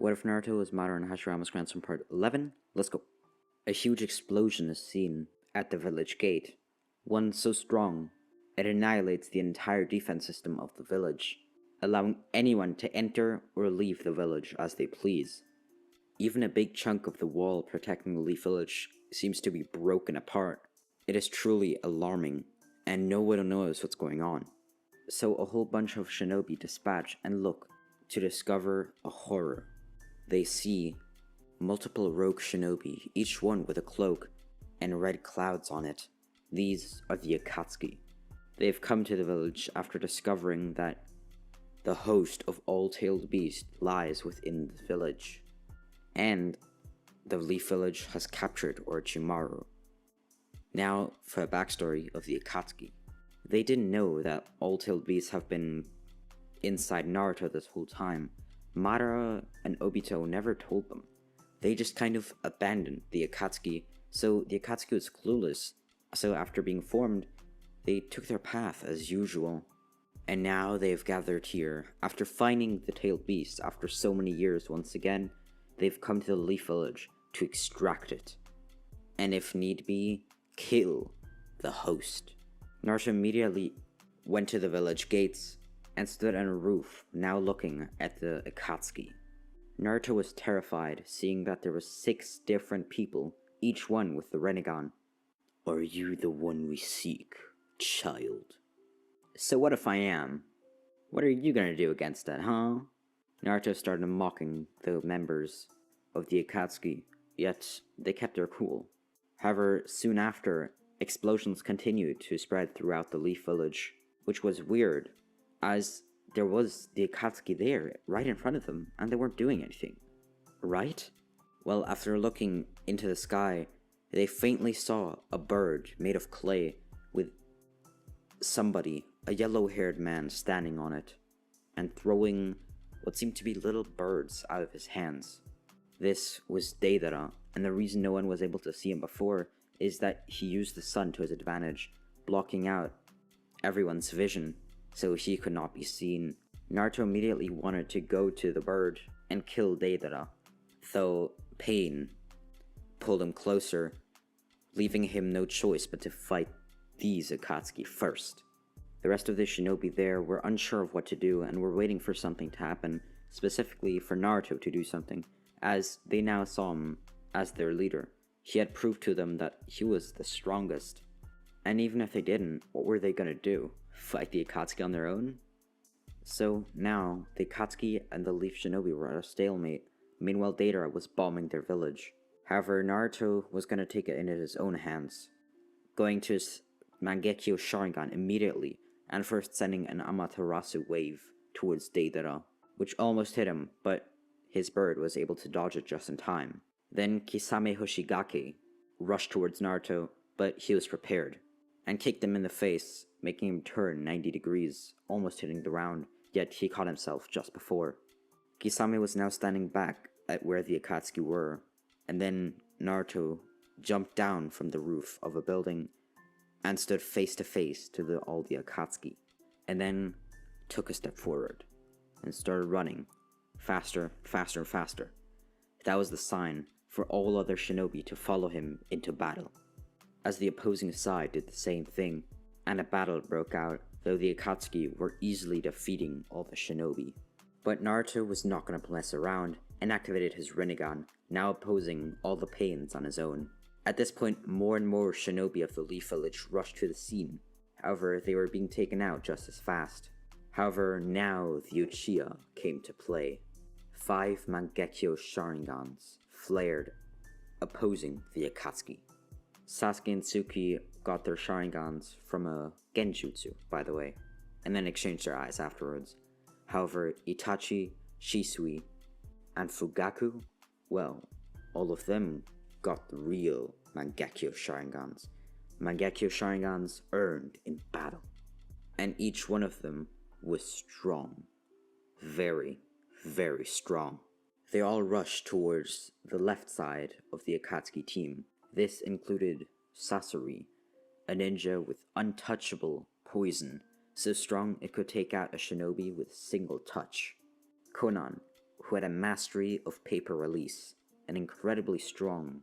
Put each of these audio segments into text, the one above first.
What if Naruto is Madara and Hashirama's grandson part 11? Let's go. A huge explosion is seen at the village gate, one so strong it annihilates the entire defense system of the village, allowing anyone to enter or leave the village as they please. Even a big chunk of the wall protecting the Leaf Village seems to be broken apart. It is truly alarming, and no one knows what's going on. So a whole bunch of shinobi dispatch and look to discover a horror. They see multiple rogue shinobi, each one with a cloak and red clouds on it. These are the Akatsuki. They have come to the village after discovering that the host of all tailed beast lies within the village, and the Leaf Village has captured Orochimaru. Now for a backstory of the Akatsuki. They didn't know that all tailed beasts have been inside Naruto this whole time. Madara and Obito never told them. They just kind of abandoned the Akatsuki, so the Akatsuki was clueless. So after being formed, they took their path as usual. And now they have gathered here. After finding the tailed beast after so many years once again, they've come to the Leaf Village to extract it. And if need be, kill the host. Naruto immediately went to the village gates and stood on a roof, now looking at the Akatsuki. Naruto was terrified, seeing that there were 6 different people, each one with the Rinnegan. Are you the one we seek, child? So what if I am? What are you gonna do against that, huh? Naruto started mocking the members of the Akatsuki, yet they kept their cool. However, soon after, explosions continued to spread throughout the Leaf Village, which was weird, as there was the Akatsuki there, right in front of them, and they weren't doing anything. Right? Well, after looking into the sky, they faintly saw a bird made of clay with somebody, a yellow-haired man, standing on it, and throwing what seemed to be little birds out of his hands. This was Deidara, and the reason no one was able to see him before is that he used the sun to his advantage, blocking out everyone's vision, so he could not be seen. Naruto immediately wanted to go to the bird and kill Deidara, though pain pulled him closer, leaving him no choice but to fight these Akatsuki first. The rest of the shinobi there were unsure of what to do and were waiting for something to happen, specifically for Naruto to do something, as they now saw him as their leader. He had proved to them that he was the strongest. And even if they didn't, what were they gonna do? Fight the Akatsuki on their own? So now, the Akatsuki and the Leaf Shinobi were at a stalemate. Meanwhile, Deidara was bombing their village. However, Naruto was gonna take it into his own hands, going to his Mangekyo Sharingan immediately, and first sending an Amaterasu wave towards Deidara, which almost hit him, but his bird was able to dodge it just in time. Then Kisame Hoshigaki rushed towards Naruto, but he was prepared, and kicked him in the face, making him turn 90 degrees, almost hitting the ground, yet he caught himself just before. Kisame was now standing back at where the Akatsuki were, and then Naruto jumped down from the roof of a building and stood face to face to all the Akatsuki, and then took a step forward and started running faster, faster, and faster. That was the sign for all other shinobi to follow him into battle. As the opposing side did the same thing, and a battle broke out, though the Akatsuki were easily defeating all the shinobi. But Naruto was not going to mess around and activated his Rinnegan, now opposing all the pains on his own. At this point, more and more shinobi of the Leaf Village rushed to the scene. However, they were being taken out just as fast. However, now the Uchiha came to play. 5 Mangekyo Sharingans flared, opposing the Akatsuki. Sasuke and Tsuki got their Sharingans from a Genjutsu, by the way, and then exchanged their eyes afterwards. However, Itachi, Shisui, and Fugaku, well, all of them got the real Mangekyo Sharingans. Mangekyo Sharingans earned in battle. And each one of them was strong. Very, very strong. They all rushed towards the left side of the Akatsuki team. This included Sasori, a ninja with untouchable poison, so strong it could take out a shinobi with a single touch. Konan, who had a mastery of paper release, an incredibly strong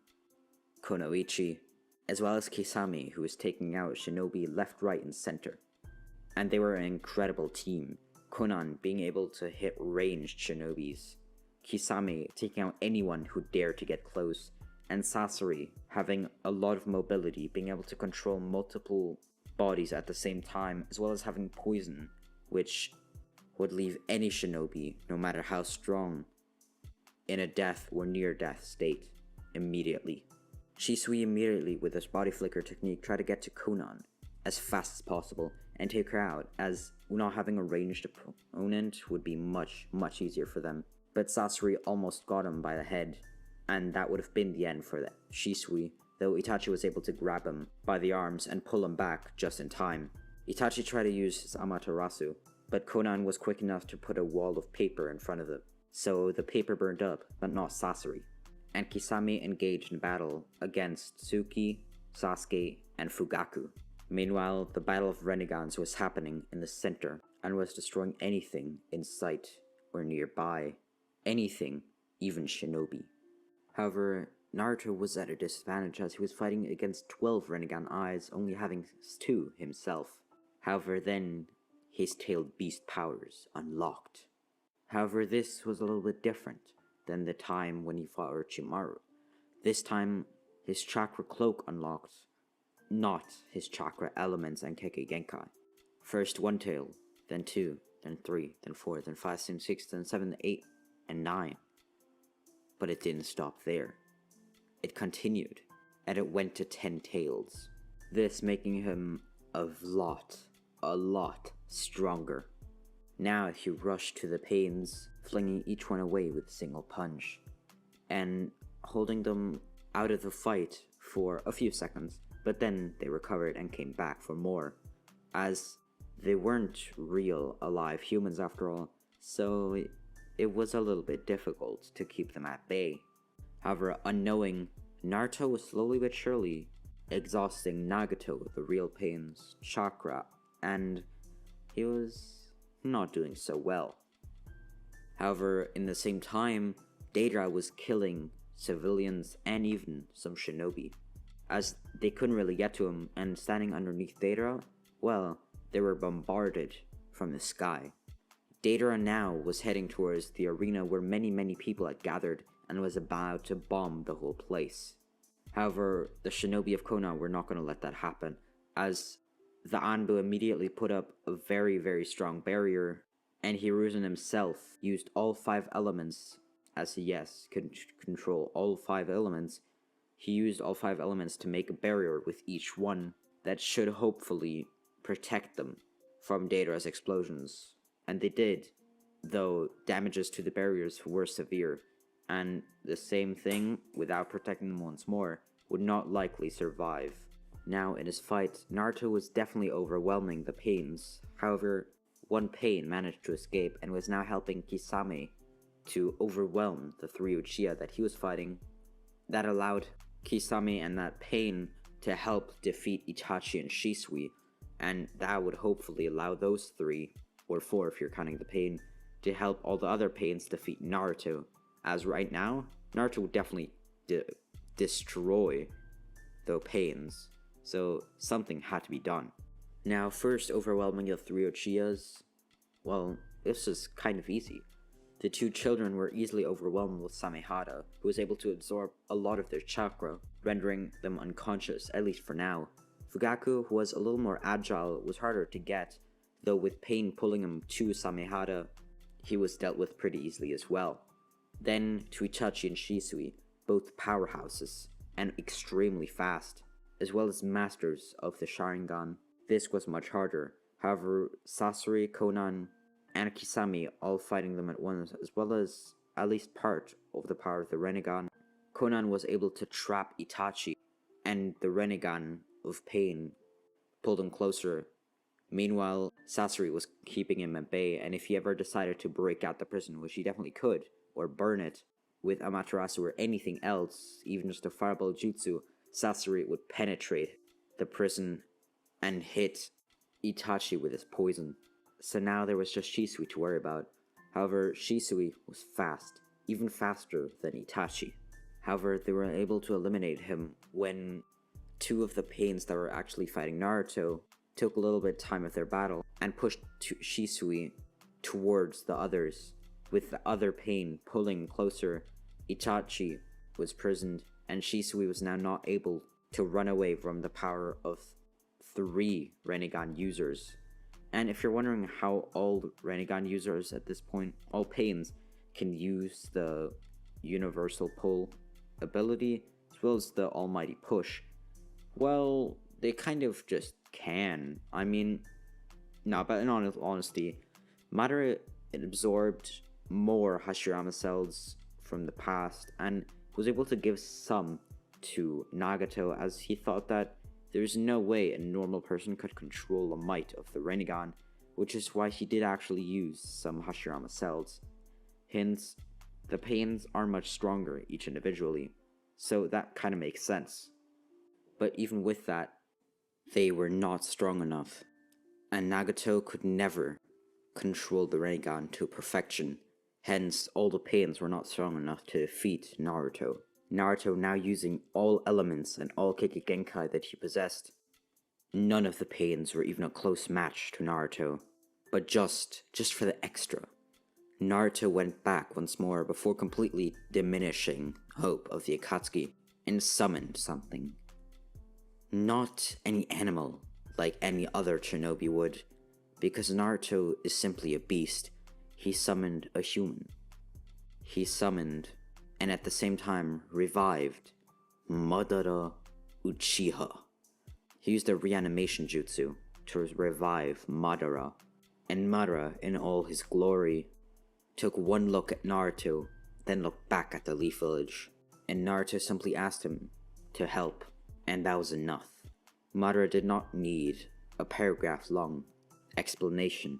Kunoichi, as well as Kisame, who was taking out shinobi left, right, and center. And they were an incredible team, Conan being able to hit ranged shinobis, Kisame taking out anyone who dared to get close, and Sasori having a lot of mobility, being able to control multiple bodies at the same time, as well as having poison, which would leave any shinobi, no matter how strong, in a death or near death state immediately. Shisui immediately, with his body flicker technique, tried to get to Conan as fast as possible and take her out, as not having a ranged opponent would be much easier for them. But Sasori almost got him by the head, and that would have been the end for Shisui, though Itachi was able to grab him by the arms and pull him back just in time. Itachi tried to use his Amaterasu, but Conan was quick enough to put a wall of paper in front of them, so the paper burned up, but not Sasori. And Kisame engaged in battle against Tsuki, Sasuke, and Fugaku. Meanwhile, the Battle of Renegans was happening in the center and was destroying anything in sight or nearby. Anything, even shinobi. However, Naruto was at a disadvantage as he was fighting against 12 Renegan eyes, only having 2 himself. However, then his tailed beast powers unlocked. However, this was a little bit different than the time when he fought Orochimaru. This time, his chakra cloak unlocked, not his chakra elements and Kekkei Genkai. First 1 tail, then 2, then 3, then 4, then 5, then 6, then 7, 8, and 9. But it didn't stop there. It continued, and it went to 10 tails. This making him a lot stronger. Now he rushed to the pains, flinging each one away with a single punch, and holding them out of the fight for a few seconds, but then they recovered and came back for more, as they weren't real, alive humans after all, so it was a little bit difficult to keep them at bay. However, unknowing, Naruto was slowly but surely exhausting Nagato, the real pain's chakra, and he was not doing so well. However, in the same time, Deidara was killing civilians and even some shinobi, as they couldn't really get to him, and standing underneath Deidara, well, they were bombarded from the sky. Deidara now was heading towards the arena where many people had gathered and was about to bomb the whole place. However, the shinobi of Konoha were not going to let that happen, as the Anbu immediately put up a very strong barrier, and Hiruzen himself used all 5 elements, as he could control all 5 elements. He used all 5 elements to make a barrier with each one that should hopefully protect them from Deidara's explosions. And they did, though damages to the barriers were severe, and the same thing, without protecting them once more, would not likely survive. Now in his fight, Naruto was definitely overwhelming the pains. However, one pain managed to escape and was now helping Kisame to overwhelm the 3 Uchiha that he was fighting. That allowed Kisame and that pain to help defeat Itachi and Shisui, and that would hopefully allow those 3, or 4 if you're counting the pain, to help all the other pains defeat Naruto, as right now, Naruto would definitely destroy the pains, so something had to be done. Now, first overwhelming the 3 Uchihas, well, this was kind of easy. The 2 children were easily overwhelmed with Samehada, who was able to absorb a lot of their chakra, rendering them unconscious, at least for now. Fugaku, who was a little more agile, was harder to get, though with pain pulling him to Samehada, he was dealt with pretty easily as well. Then to Itachi and Shisui, both powerhouses, and extremely fast, as well as masters of the Sharingan. This was much harder. However, Sasori, Conan, and Kisame all fighting them at once, as well as at least part of the power of the Renegan. Conan was able to trap Itachi, and the Renegan of pain pulled him closer. Meanwhile, Sasori was keeping him at bay, and if he ever decided to break out the prison, which he definitely could, or burn it with Amaterasu or anything else, even just a fireball jutsu, Sasori would penetrate the prison and hit Itachi with his poison. So now there was just Shisui to worry about, However, Shisui was fast, even faster than Itachi. However, they were able to eliminate him when two of the pains that were actually fighting Naruto took a little bit of time of their battle and pushed Shisui towards the others. With the other pain pulling closer, Itachi was prisoned, and Shisui was now not able to run away from the power of 3 Rinnegan users. And if you're wondering how all Rinnegan users at this point, all pains, can use the universal pull ability as well as the almighty push, well, they kind of just can. I mean, no, but in honesty, Madara absorbed more hashirama cells from the past and was able to give some to Nagato, as he thought that there's no way a normal person could control the might of the Rinnegan, which is why he did actually use some hashirama cells. Hence, the pains are much stronger each individually, so that kind of makes sense. But even with that, they were not strong enough, and Nagato could never control the Rinnegan to perfection. Hence, all the pains were not strong enough to defeat Naruto. Naruto now using all elements and all Kiki Genkai that he possessed. None of the pains were even a close match to Naruto. But just for the extra, Naruto went back once more before completely diminishing hope of the Akatsuki and summoned something. Not any animal like any other shinobi would, because Naruto is simply a beast. He summoned a human. He summoned, and at the same time revived, Madara Uchiha. He used a reanimation jutsu to revive Madara, and Madara, in all his glory, took one look at Naruto, then looked back at the Leaf Village, and Naruto simply asked him to help, and that was enough. Madara did not need a paragraph-long explanation.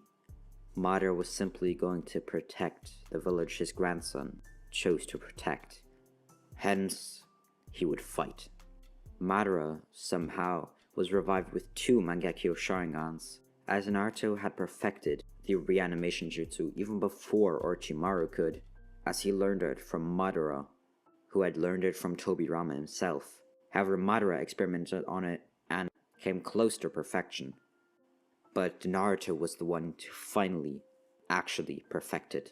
Madara was simply going to protect the village his grandson chose to protect. Hence, he would fight. Madara, somehow, was revived with 2 Mangekyo Sharingans, as Naruto had perfected the reanimation jutsu even before Orochimaru could, as he learned it from Madara, who had learned it from Tobirama himself. However, Madara experimented on it and came close to perfection. But Naruto was the one to finally actually perfect it.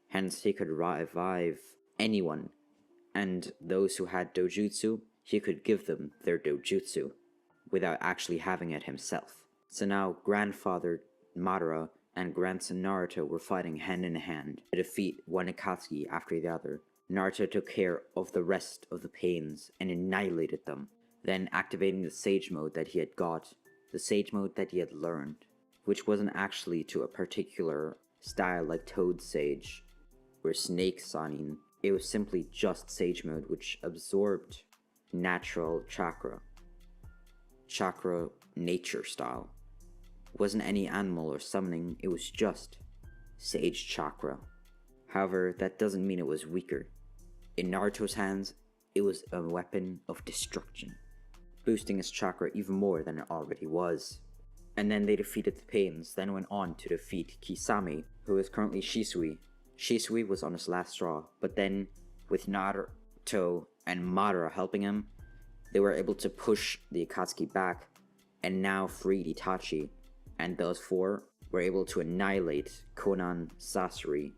Hence, he could revive anyone, and those who had dojutsu, he could give them their dojutsu, without actually having it himself. So now, grandfather Madara and grandson Naruto were fighting hand in hand to defeat one Akatsuki after the other. Naruto took care of the rest of the pains and annihilated them, then activating the Sage Mode that he had got, the Sage Mode that he had learned, which wasn't actually to a particular style like Toad Sage or Snake Sanin. It was simply just Sage Mode, which absorbed natural chakra nature style. It wasn't any animal or summoning, it was just Sage Chakra. However, that doesn't mean it was weaker. In Naruto's hands, it was a weapon of destruction, boosting his chakra even more than it already was. And then they defeated the pains, then went on to defeat Kisame, who is currently Shisui. Shisui was on his last straw, but then, with Naruto and Madara helping him, they were able to push the Akatsuki back, and now freed Itachi, and those 4 were able to annihilate Konan, Sasori,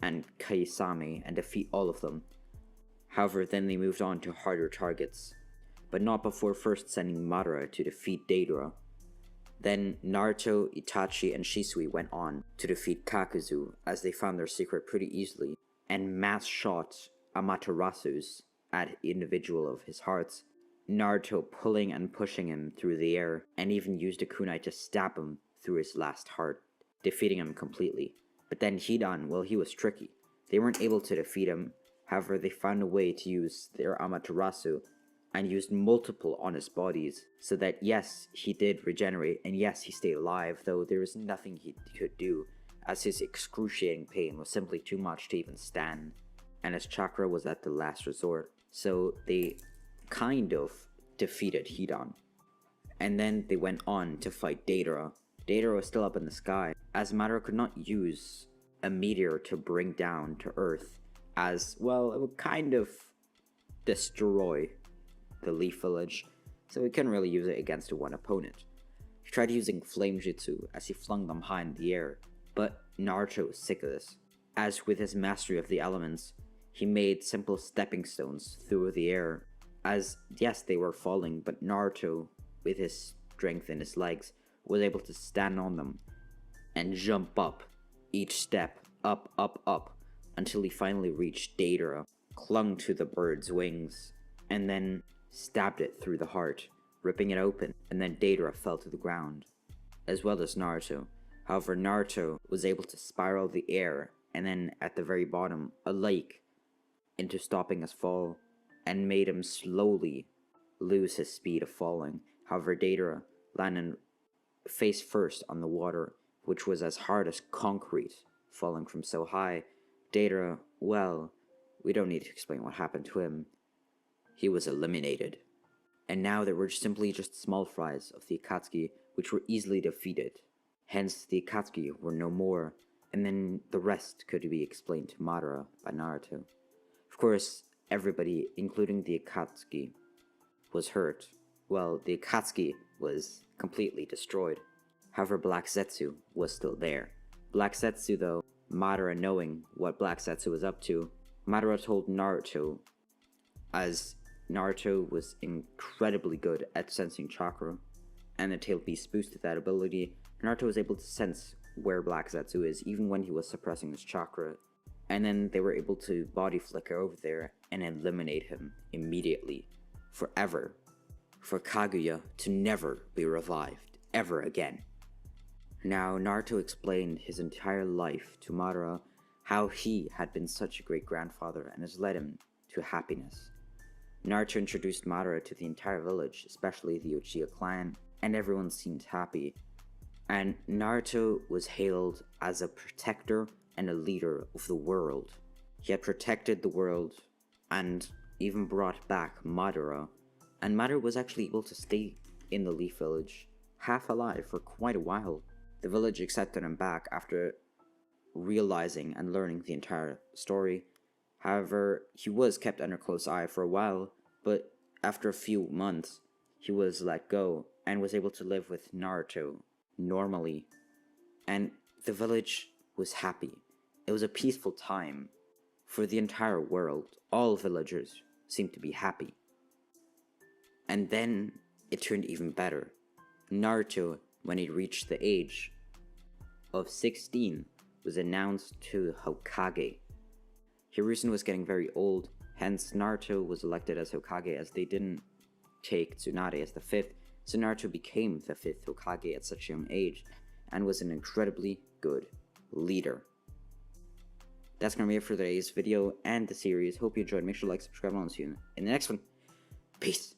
and Kisame and defeat all of them. However, then they moved on to harder targets, but not before first sending Madara to defeat Deidara. Then Naruto, Itachi, and Shisui went on to defeat Kakuzu, as they found their secret pretty easily, and mass shot Amaterasu's at individual of his hearts, Naruto pulling and pushing him through the air, and even used a kunai to stab him through his last heart, defeating him completely. But then Hidan, well, he was tricky. They weren't able to defeat him, however they found a way to use their Amaterasu, and used multiple on his bodies, so that yes, he did regenerate, and yes, he stayed alive, though there was nothing he could do, as his excruciating pain was simply too much to even stand, and his chakra was at the last resort. So they kind of defeated Hidan. And then they went on to fight Deidara. Deidara was still up in the sky, as Madara could not use a meteor to bring down to Earth, as well, it would kind of destroy the Leaf Village, so he couldn't really use it against one opponent. He tried using Flame Jutsu as he flung them high in the air, but Naruto was sick of this. As with his mastery of the elements, he made simple stepping stones through the air, as yes, they were falling, but Naruto, with his strength in his legs, was able to stand on them and jump up each step, up, up, up, until he finally reached Deidara, clung to the bird's wings, and then stabbed it through the heart, ripping it open, and then Deidara fell to the ground, as well as Naruto. However, Naruto was able to spiral the air, and then at the very bottom, a lake, into stopping his fall, and made him slowly lose his speed of falling. However, Deidara landed face first on the water, which was as hard as concrete, falling from so high. Deidara, well, we don't need to explain what happened to him. He was eliminated. And now there were simply just small fries of the Akatsuki, which were easily defeated. Hence, the Akatsuki were no more, and then the rest could be explained to Madara by Naruto. Of course, everybody, including the Akatsuki, was hurt. Well, the Akatsuki was completely destroyed. However, Black Zetsu was still there. Black Zetsu, though, Madara knowing what Black Zetsu was up to, Madara told Naruto, as Naruto was incredibly good at sensing chakra, and the Tailed Beast boosted that ability, Naruto was able to sense where Black Zetsu is even when he was suppressing his chakra, and then they were able to body flicker over there and eliminate him immediately, forever, for Kaguya to never be revived, ever again. Now, Naruto explained his entire life to Madara, how he had been such a great grandfather and has led him to happiness. Naruto introduced Madara to the entire village, especially the Uchiha clan, and everyone seemed happy. And Naruto was hailed as a protector and a leader of the world. He had protected the world and even brought back Madara, and Madara was actually able to stay in the Leaf Village, half alive for quite a while. The village accepted him back after realizing and learning the entire story. However, he was kept under close eye for a while, but after a few months, he was let go and was able to live with Naruto normally. And the village was happy. It was a peaceful time for the entire world. All villagers seemed to be happy. And then it turned even better. Naruto, when he reached the age of 16, was announced to Hokage. Hiruzen was getting very old, hence Naruto was elected as Hokage as they didn't take Tsunade as the 5th, so Naruto became the 5th Hokage at such a young age, and was an incredibly good leader. That's gonna be it for today's video and the series. Hope you enjoyed. Make sure to like, subscribe, and I'll see you in the next one. Peace.